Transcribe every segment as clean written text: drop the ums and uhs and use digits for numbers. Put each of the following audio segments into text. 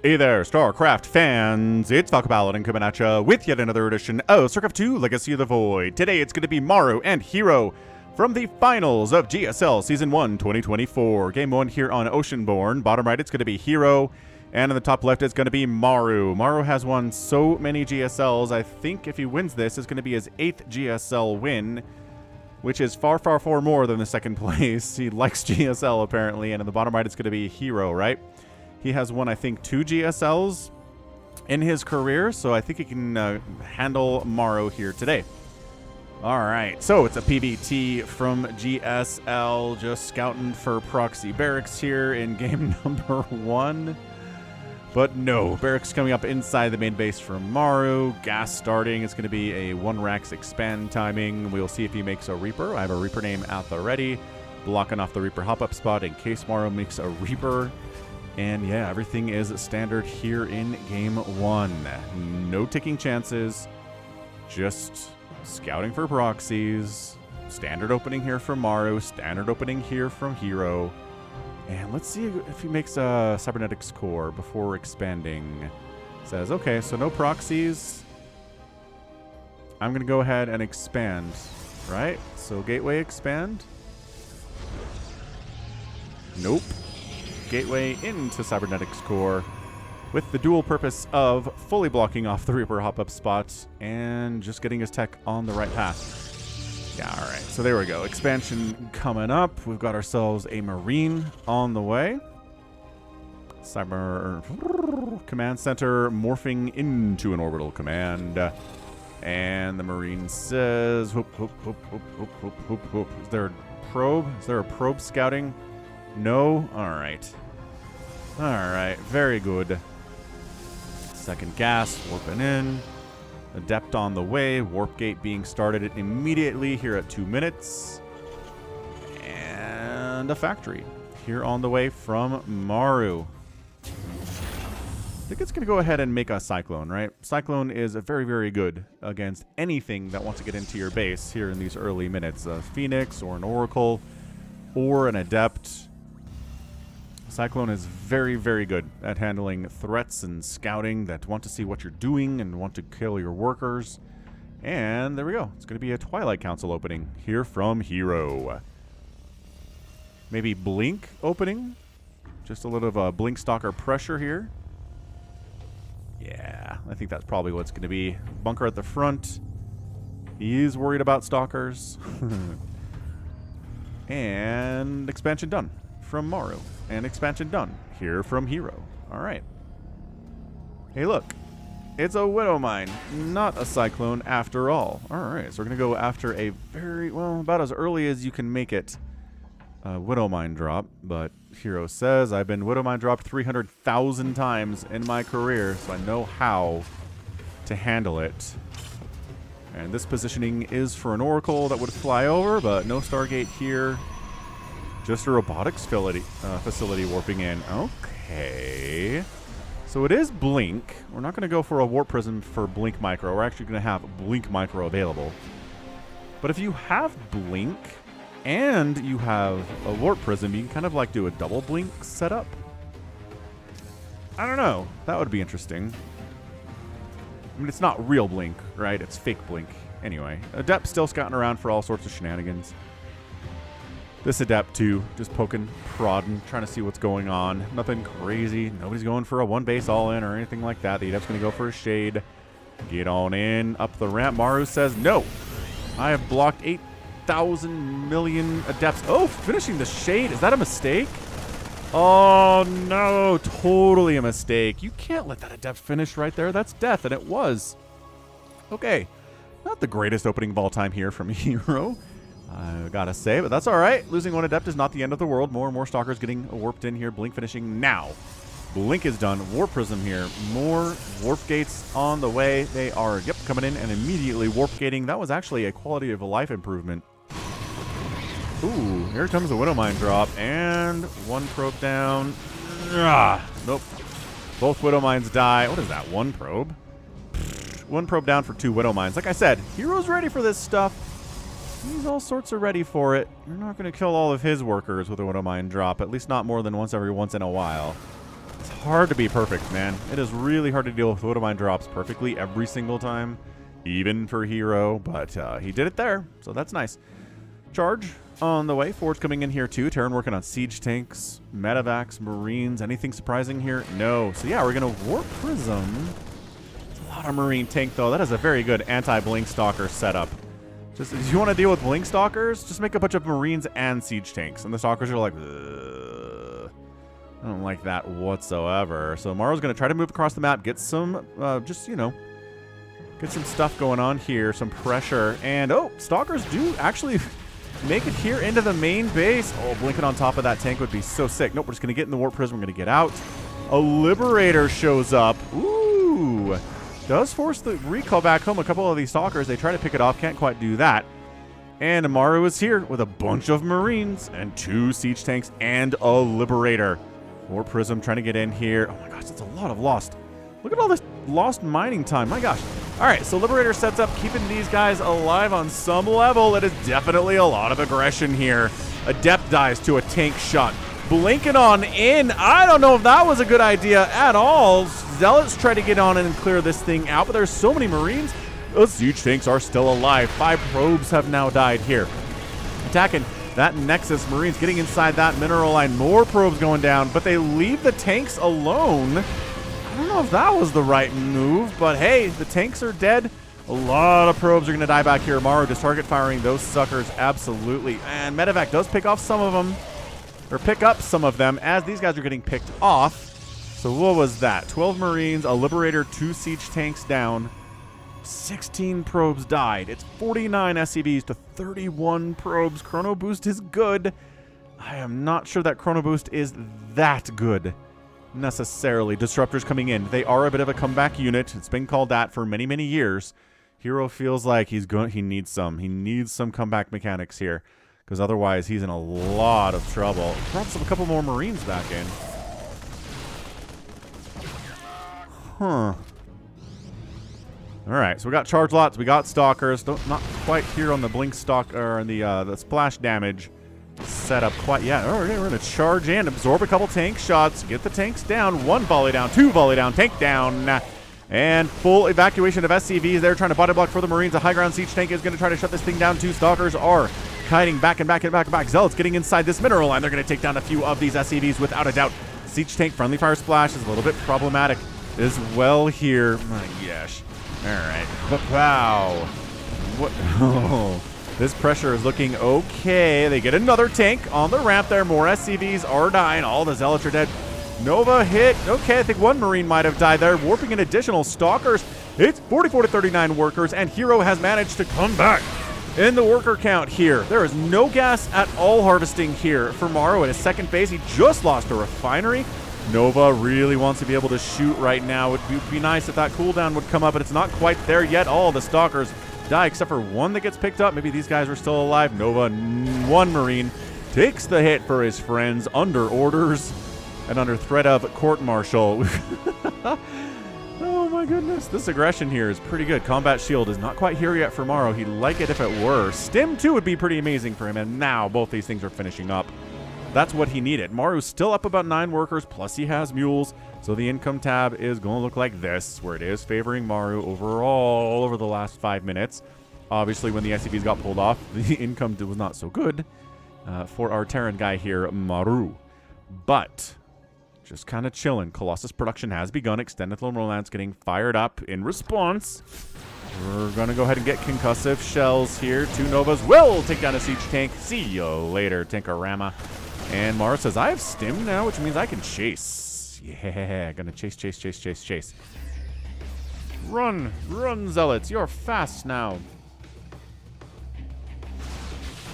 Hey there, StarCraft fans! It's Falcon Paladin coming at ya with yet another edition of StarCraft 2 Legacy of the Void. Today it's going to be Maru and herO from the finals of GSL Season 1 2024. Game 1 here on Oceanborn. Bottom right it's going to be herO, and in the top left it's going to be Maru. Maru has won so many GSLs. I think if he wins this, it's going to be his 8th GSL win, which is far, far, far more than the second place. He likes GSL apparently, and in the bottom right it's going to be herO, right? He has won, I think, 2 GSLs in his career, so I think he can handle Maru here today. All right, so it's a PvT from GSL, just scouting for proxy barracks here in game number 1. But no, barracks coming up inside the main base for Maru. Gas starting. It's going to be a 1-Rax expand timing. We'll see if he makes a Reaper. I have a Reaper name at the ready, blocking off the Reaper hop-up spot in case Maru makes a Reaper. And yeah, everything is standard here in game 1. No taking chances, just scouting for proxies. Standard opening here from Maru, standard opening here from herO. And let's see if he makes a cybernetics core before expanding. Says, okay, so no proxies. I'm going to go ahead and expand, right? So gateway expand. Nope. Gateway into cybernetics core with the dual purpose of fully blocking off the Reaper hop-up spot and just getting his tech on the right path. Yeah, all right. So there we go. Expansion coming up. We've got ourselves a Marine on the way. Cyber command center morphing into an orbital command. And the Marine says, whoop, whoop, whoop, whoop, whoop, whoop, whoop, whoop. Is there a probe? Is there a probe scouting? No? All right. All right. Very good. Second gas, warping in. Adept on the way. Warp gate being started immediately here at 2 minutes. And a factory here on the way from Maru. I think it's going to go ahead and make a Cyclone, right? Cyclone is very, very good against anything that wants to get into your base here in these early minutes. A Phoenix or an Oracle or an Adept. Cyclone is very, very good at handling threats and scouting that want to see what you're doing and want to kill your workers. And there we go. It's going to be a Twilight Council opening here from herO. Maybe Blink opening. Just a little of a Blink Stalker pressure here. Yeah, I think that's probably what it's going to be. Bunker at the front. He's worried about Stalkers. And expansion done from Maru. And expansion done here from herO. All right. Hey, look. It's a Widow Mine, not a Cyclone after all. All right, so we're going to go after a very, well, about as early as you can make it Widow Mine drop. But herO says, I've been Widow Mine dropped 300,000 times in my career, so I know how to handle it. And this positioning is for an Oracle that would fly over, but no Stargate here. Just a robotics facility warping in. Okay. So it is Blink. We're not going to go for a Warp Prism for Blink Micro. We're actually going to have Blink Micro available. But if you have Blink and you have a Warp Prism, you can kind of like do a double Blink setup. I don't know. That would be interesting. I mean, it's not real Blink, right? It's fake Blink. Anyway, Adept still scouting around for all sorts of shenanigans. This Adept, too, just poking, prodding, trying to see what's going on. Nothing crazy. Nobody's going for a 1-base all-in or anything like that. The Adept's going to go for a Shade. Get on in, up the ramp. Maru says, no. I have blocked 8,000 million Adepts. Oh, finishing the Shade. Is that a mistake? Oh, no. Totally a mistake. You can't let that Adept finish right there. That's death, and it was. Okay. Not the greatest opening of all time here from herO. I gotta say, but that's all right. Losing 1 Adept is not the end of the world. More and more Stalkers getting warped in here. Blink finishing now. Blink is done. Warp Prism here. More Warp Gates on the way. They are, yep, coming in and immediately Warp Gating. That was actually a quality of life improvement. Ooh, here comes a Widow Mine drop. And 1 probe down. Nope. Both Widow Mines die. What is that? 1 probe? 1 probe down for 2 Widow Mines. Like I said, herO's ready for this stuff. He's all sorts of ready for it. You're not going to kill all of his workers with a Widow Mine drop, at least not more than once in a while. It's hard to be perfect, man. It is really hard to deal with Widow Mine drops perfectly every single time, even for herO, but he did it there, so that's nice. Charge on the way. Forge coming in here too. Terran working on siege tanks, medevacs, marines. Anything surprising here? No. So yeah, we're going to Warp Prism. It's a lot of marine tank though. That is a very good anti-blink stalker setup. Just if you want to deal with blink stalkers, just make a bunch of marines and siege tanks. And the stalkers are like, ugh. I don't like that whatsoever. So Maru's going to try to move across the map, get some, just, you know, get some stuff going on here, some pressure. And, oh, stalkers do actually make it here into the main base. Oh, blinking on top of that tank would be so sick. Nope, we're just going to get in the Warp Prism. We're going to get out. A Liberator shows up. Ooh. Does force the recall back home. A couple of these stalkers, they try to pick it off. Can't quite do that. And Maru is here with a bunch of marines and 2 siege tanks and a Liberator. Warp Prism trying to get in here. Oh my gosh, that's a lot of lost. Look at all this lost mining time. My gosh. All right, so Liberator sets up, keeping these guys alive on some level. It is definitely a lot of aggression here. Adept dies to a tank shot. Blinking on in. I don't know if that was a good idea at all. Zealots try to get on and clear this thing out, but there's so many marines. Those siege tanks are still alive. 5 probes have now died here. Attacking that Nexus. Marines getting inside that mineral line. More probes going down, but they leave the tanks alone. I don't know if that was the right move, but hey, the tanks are dead. A lot of probes are going to die back here. Maru just target firing those suckers, absolutely. And Medevac does pick off some of them, or pick up some of them as these guys are getting picked off. So what was that? 12 Marines, a Liberator, 2 siege tanks down. 16 probes died. It's 49 SCVs to 31 probes. Chrono Boost is good. I am not sure that Chrono Boost is that good necessarily. Disruptors coming in. They are a bit of a comeback unit. It's been called that for many, many years. herO feels like he needs some comeback mechanics here, because otherwise he's in a lot of trouble. Perhaps a couple more Marines back in. Huh. All right, so we got charge lots, we got stalkers. Not quite here on the blink stalk or on the splash damage setup quite yet. Oh, we're gonna charge in, absorb a couple tank shots, get the tanks down. 1 volley down, 2 volley down, tank down, and full evacuation of SCVs. They're trying to body block for the Marines. A high ground siege tank is going to try to shut this thing down. 2 stalkers are kiting back and back and back and back. Zealots getting inside this mineral line. They're going to take down a few of these SCVs without a doubt. Siege tank friendly fire splash is a little bit problematic as well here. My gosh. All right. Wow. What? Oh, this pressure is looking okay. They get another tank on the ramp there. More SCVs are dying. All the Zealots are dead. Nova hit. Okay, I think 1 Marine might have died there. Warping in additional stalkers. It's 44 to 39 workers, and herO has managed to come back in the worker count here. There is no gas at all harvesting here for Maru at his second phase. He just lost a refinery. Nova really wants to be able to shoot right now. It would be nice if that cooldown would come up, but it's not quite there yet. All the stalkers die except for 1 that gets picked up. Maybe these guys are still alive. Nova, 1 Marine, takes the hit for his friends under orders and under threat of court-martial. Oh my goodness. This aggression here is pretty good. Combat shield is not quite here yet for Maru. He'd like it if it were. Stim 2 would be pretty amazing for him, and now both these things are finishing up. That's what he needed. Maru's still up about 9 workers, plus he has mules, so the income tab is going to look like this, where it is favoring Maru overall over the last 5 minutes. Obviously, when the SCVs got pulled off, the income was not so good for our Terran guy here, Maru. But just kind of chilling. Colossus production has begun. Extended Thermal Lance getting fired up in response. We're going to go ahead and get concussive shells here. 2 Novas will take down a siege tank. See you later, Tankorama. And Maru says, I have stim now, which means I can chase. Yeah, gonna chase. Run, Zealots. You're fast now.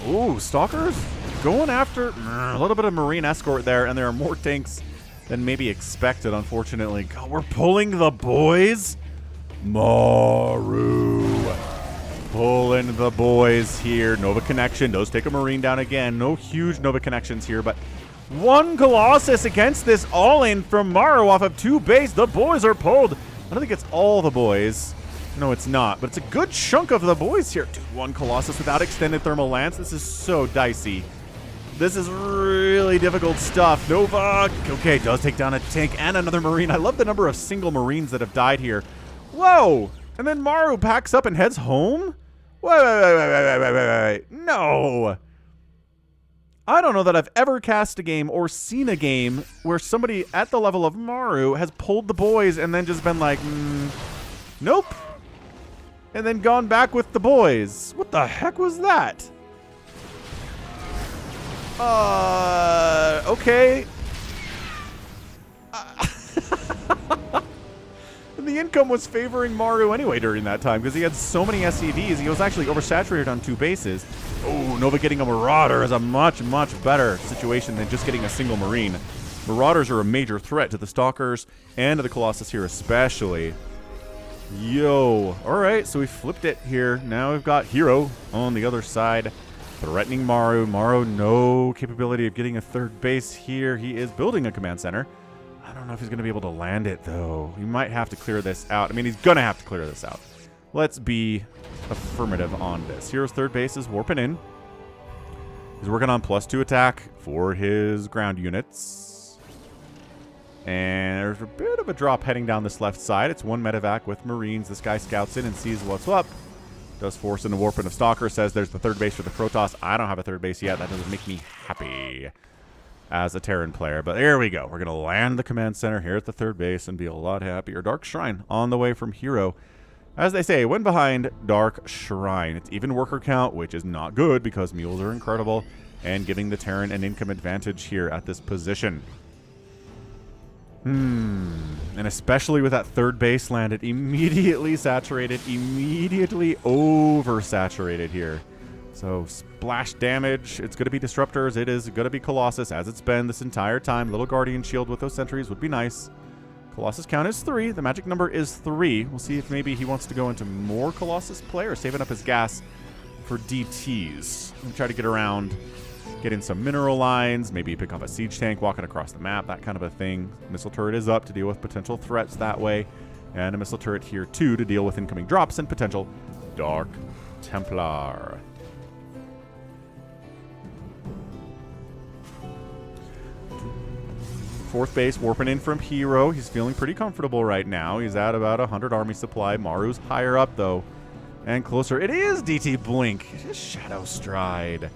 Ooh, stalkers going after a little bit of Marine escort there, and there are more tanks than maybe expected, unfortunately. God, we're pulling the boys. Maru pulling the boys here. Nova connection does take a Marine down again. No huge Nova connections here, but 1 Colossus against this all-in from Maru off of 2 base. The boys are pulled. I don't think it's all the boys. No, it's not, but it's a good chunk of the boys here. Dude, 1 Colossus without extended thermal lance. This is so dicey. This is really difficult stuff. Nova, okay, does take down a tank and another Marine. I love the number of single Marines that have died here. Whoa! And then Maru packs up and heads home? Wait. No! I don't know that I've ever cast a game or seen a game where somebody at the level of Maru has pulled the boys and then just been like, nope. And then gone back with the boys. What the heck was that? Okay. The income was favoring Maru anyway during that time because he had so many SCVs. He was actually oversaturated on 2 bases. Oh, Nova getting a Marauder is a much, much better situation than just getting a single Marine. Marauders are a major threat to the Stalkers and to the Colossus here especially. Yo. Alright, so we flipped it here. Now we've got herO on the other side. Threatening Maru. Maru, no capability of getting a 3rd base here. He is building a command center. I don't know if he's going to be able to land it, though. He might have to clear this out. I mean, he's going to have to clear this out. Let's be affirmative on this. hero's 3rd base is warping in. He's working on +2 attack for his ground units. And there's a bit of a drop heading down this left side. It's 1 medevac with Marines. This guy scouts in and sees what's up. Does force in the warp of Stalker, says there's the 3rd base for the Protoss. I don't have a 3rd base yet. That doesn't make me happy as a Terran player. But there we go. We're going to land the command center here at the 3rd base and be a lot happier. Dark Shrine on the way from herO. As they say, when behind Dark Shrine. It's even worker count, which is not good because mules are incredible, and giving the Terran an income advantage here at this position. And especially with that 3rd base landed, immediately saturated, immediately oversaturated here. So splash damage, it's going to be disruptors, it is going to be Colossus as it's been this entire time. Little Guardian Shield with those sentries would be nice. Colossus count is 3, the magic number is 3. We'll see if maybe he wants to go into more Colossus play or saving up his gas for DTs. And try to get around. Get in some mineral lines, maybe pick up a siege tank walking across the map, that kind of a thing. Missile turret is up to deal with potential threats that way. And a missile turret here too to deal with incoming drops and potential Dark Templar. Fourth base warping in from herO. He's feeling pretty comfortable right now. He's at about 100 army supply. Maru's higher up though. And closer. It is DT Blink. It is Shadow Stride.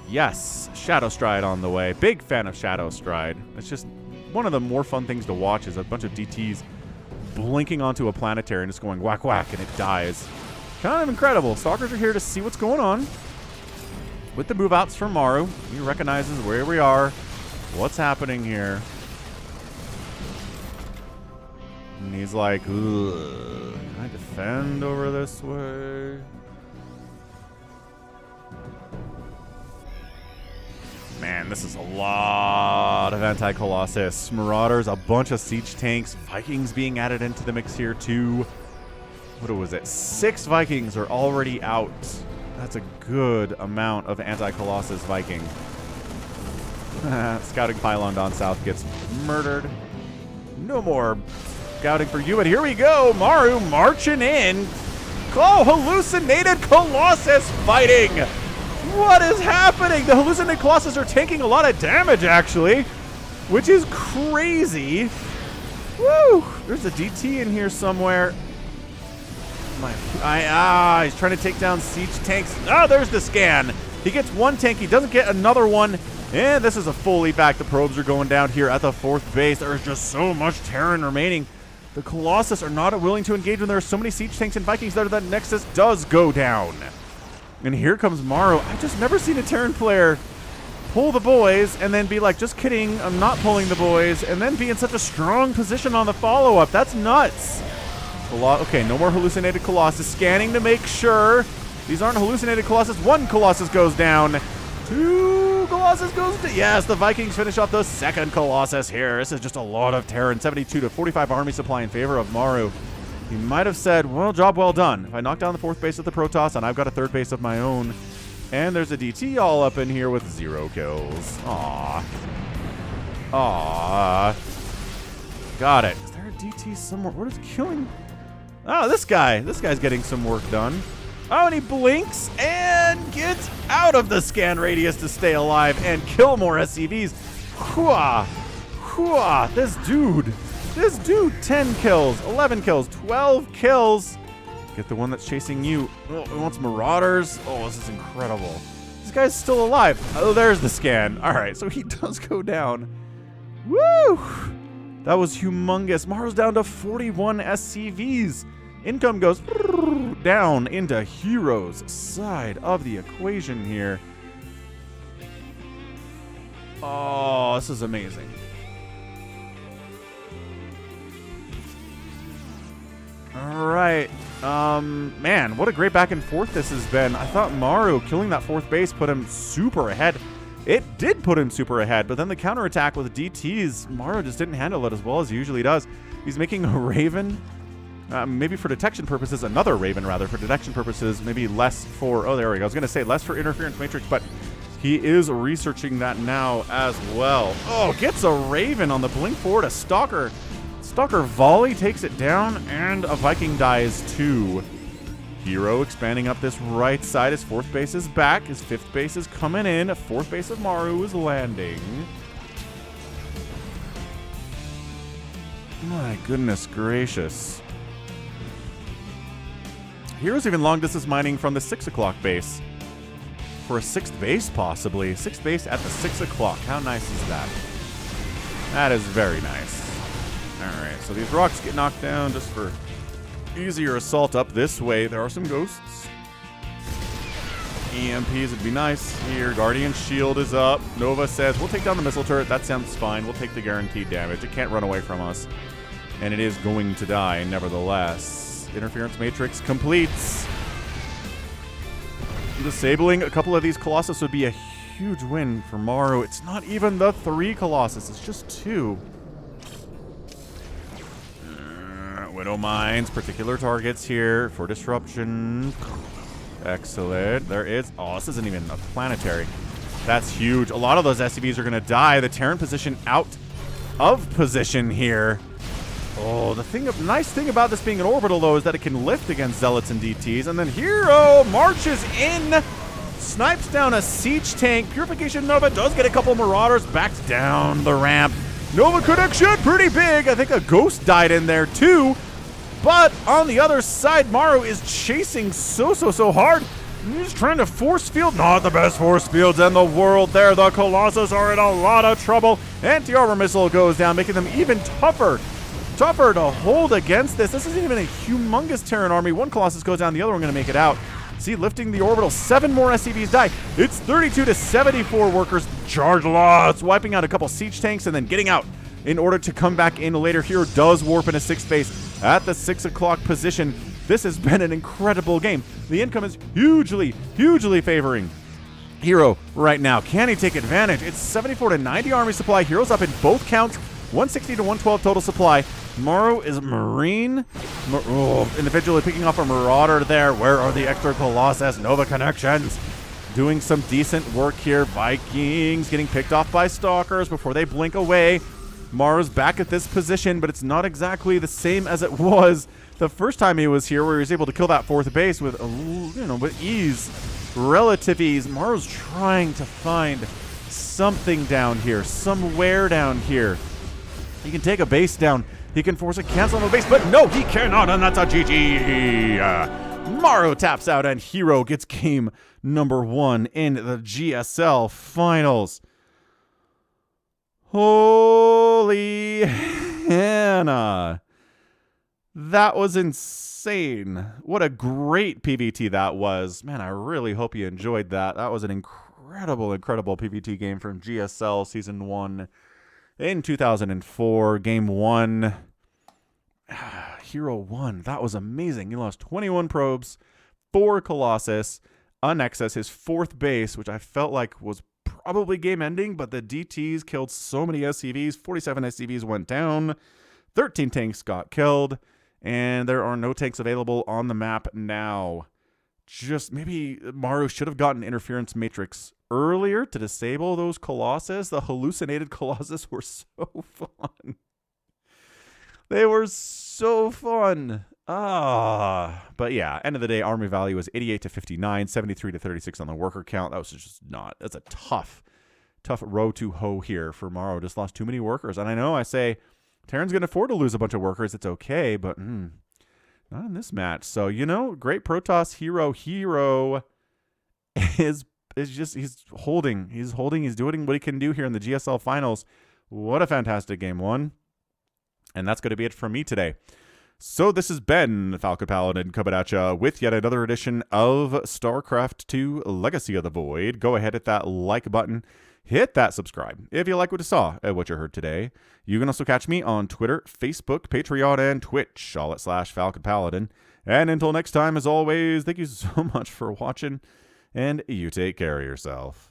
Yes, Shadow Stride on the way. Big fan of Shadow Stride. It's just one of the more fun things to watch is a bunch of DTs blinking onto a planetary and just going whack whack and it dies. Kind of incredible. Stalkers are here to see what's going on. With the move outs from Maru, he recognizes where we are. What's happening here? And he's like, ugh, can I defend over this way? Man, this is a lot of anti-Colossus. Marauders, a bunch of siege tanks, Vikings being added into the mix here too. What was it? 6 Vikings are already out. That's a good amount of anti-Colossus Viking. Scouting pylon down south gets murdered. No more scouting for you, but here we go. Maru marching in. Oh, hallucinated Colossus fighting. What is happening? The hallucinated Colossus are taking a lot of damage, actually, which is crazy. Woo! There's a DT in here somewhere. He's trying to take down siege tanks. Oh, there's the scan. He gets 1 tank. He doesn't get another one. And this is a full lead back. The probes are going down here at the 4th base. There's just so much Terran remaining. The Colossus are not willing to engage when there are so many siege tanks and Vikings there. That Nexus does go down. And here comes Maru. I've just never seen a Terran player pull the boys and then be like, just kidding, I'm not pulling the boys, and then be in such a strong position on the follow-up. That's nuts. Okay, no more hallucinated Colossus. Scanning to make sure these aren't hallucinated Colossus. 1 Colossus goes down. 2 Colossus goes down. Yes, the Vikings finish off the 2nd Colossus here. This is just a lot of Terran. 72 to 45 army supply in favor of Maru. He might have said, well, job well done. If I knock down the 4th base of the Protoss, and I've got a 3rd base of my own, and there's a DT all up in here with 0 kills. Aww. Aww. Got it. Is there a DT somewhere? What is killing? Oh, this guy. This guy's getting some work done. Oh, and he blinks and gets out of the scan radius to stay alive and kill more SCVs. Hooah! Hooah! This dude, 10 kills, 11 kills, 12 kills. Get the one that's chasing you. Oh, he wants Marauders. Oh, this is incredible. This guy's still alive. Oh, there's the scan. All right, so he does go down. Woo! That was humongous. Maru's down to 41 SCVs. Income goes down into herO's side of the equation here. Oh, this is amazing. All right. Man, what a great back and forth this has been. I thought Maru killing that 4th base put him super ahead. It did put him super ahead, but then the counterattack with DTs, Maru just didn't handle it as well as he usually does. He's making a Raven, maybe for detection purposes, another Raven rather, for detection purposes, maybe less for, oh, there we go. I was going to say less for interference matrix, but he is researching that now as well. Oh, gets a Raven on the blink forward, a Stalker. Stalker volley takes it down, and a Viking dies too. herO expanding up this right side. His 4th base is back. His 5th base is coming in. 4th base of Maru is landing. My goodness gracious. herO's even long distance mining from the 6 o'clock base. For a 6th base, possibly. 6th base at the 6 o'clock. How nice is that? That is very nice. Alright, so these rocks get knocked down just for easier assault up this way. There are some ghosts. EMPs would be nice here. Guardian Shield is up. Nova says, we'll take down the missile turret. That sounds fine. We'll take the guaranteed damage. It can't run away from us. And it is going to die, nevertheless. Interference Matrix completes. Disabling a couple of these Colossus would be a huge win for Maru. It's not even the 3 Colossus. It's just 2. Widow mines, particular targets here for disruption. Excellent. There is... Oh, this isn't even a planetary. That's huge. A lot of those SCVs are going to die. The Terran position out of position here. Oh, nice thing about this being an orbital, though, is that it can lift against Zealots and DTs. And then herO marches in, snipes down a siege tank. Purification Nova does get a couple Marauders, backs down the ramp. Nova connection, pretty big. I think a ghost died in there too. But on the other side, Maru is chasing so hard. He's trying to force field. Not the best force fields in the world there. The Colossus are in a lot of trouble. Anti-armor missile goes down, making them even tougher to hold against this. This isn't even a humongous Terran army. One Colossus goes down, the other one going to make it out. See, lifting the orbital. 7 more SCVs die. It's 32 to 74 workers. Charge lots, wiping out a couple siege tanks and then getting out in order to come back in later. herO does warp in a 6th base at the 6 o'clock position. This has been an incredible game. The income is hugely favoring herO right now. Can he take advantage? It's 74 to 90 army supply. herO's up in both counts. 160 to 112 total supply. Maru is Marine. Individually picking off a Marauder there. Where are the extra Colossus? Nova connections. Doing some decent work here. Vikings getting picked off by Stalkers before they blink away. Maru's back at this position, but it's not exactly the same as it was the first time he was here, where he was able to kill that 4th base with, with ease, relative ease. Maru's trying to find something down here, somewhere down here. He can take a base down. He can force a cancel on the base, but no, he cannot, and that's a GG. Maru taps out, and herO gets game number 1 in the GSL finals. Holy Hannah. That was insane. What a great PvT that was. Man, I really hope you enjoyed that. That was an incredible PvT game from GSL Season 1 in 2004. Game 1. herO won. That was amazing. He lost 21 probes, 4 Colossus, a Nexus, his 4th base, which I felt like was probably game ending, but the DTs killed so many SCVs. 47 SCVs went down. 13 tanks got killed. And there are no tanks available on the map now. Just maybe Maru should have gotten interference matrix earlier to disable those Colossus. The hallucinated Colossus were so fun. They were so fun. But yeah, end of the day, army value was 88 to 59, 73 to 36 on the worker count. That was just not, that's a tough row to hoe here for Maru. Just lost too many workers. And I know I say Terran's going to afford to lose a bunch of workers. It's okay, but not in this match. So, great Protoss herO is just, he's doing what he can do here in the GSL finals. What a fantastic game one. And that's going to be it from me today. So this has been Falcon Paladin coming at ya with yet another edition of StarCraft 2 Legacy of the Void. Go ahead, hit that like button. Hit that subscribe if you like what you saw and what you heard today. You can also catch me on Twitter, Facebook, Patreon, and Twitch, all at /Falcon Paladin. And until next time, as always, thank you so much for watching, and you take care of yourself.